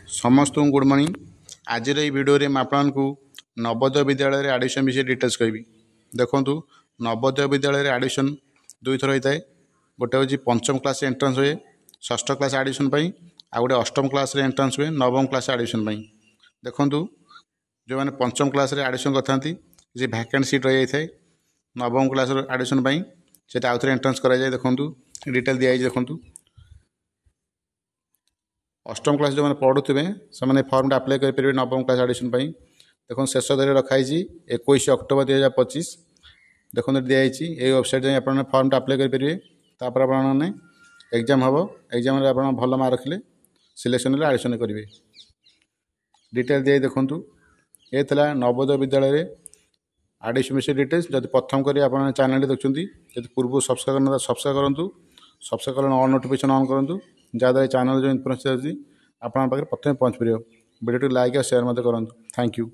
समस्त good morning. आज video में आपको नवोदय विद्यालय आडमिशन विषय डिटेल्स कहि। देखो नवोदय विद्यालय आडमिशन दुई थर होता है। गोटे हूँ पंचम क्लास एंट्रांस हुए षष्ठ क्लास आडमिशन आ गए अष्टम क्लास एंट्रांस हुए नवम क्लास आडमिशन। देखो जो मैंने पंचम क्लास आडमिशन करते भैकेंट सीट रही जाए नवम क्लास आडमिशन से आउ थे एंट्रांस कराए। देखो डिटेल दिखाई देखूँ अष्टम क्लास जो मैंने पढ़ुवे से फर्म अप्लाई करेंगे नवम क्लास आडमिशन। देखो शेष तारीख रखाई 21 अक्टोबर 2025। देखो दिखाई ये वेबसाइट जाए आप फर्म अप्लाई करेंगे। तापर आपने एग्जाम हम एग्जाम आप भल मार्क रखिले सिलेक्शन आडमिशन करेंगे। डिटेल दिए देखूँ ये नवोदय विद्यालय आडमिशन विषय डिटेल्स। जब प्रथम करी आप चैनल देखते पूर्व सब्सक्राइब करना सब्सक्राइब करूँ। सब्सक्राइब कर ऑल नोटिफिकेशन ऑन करूँ जहाँद्वारा चैनल जो इनफॉरमेशन अच्छी आपके प्रथम पहुँच पार। वीडियो लाइक और शेयर करूँ। Thank you.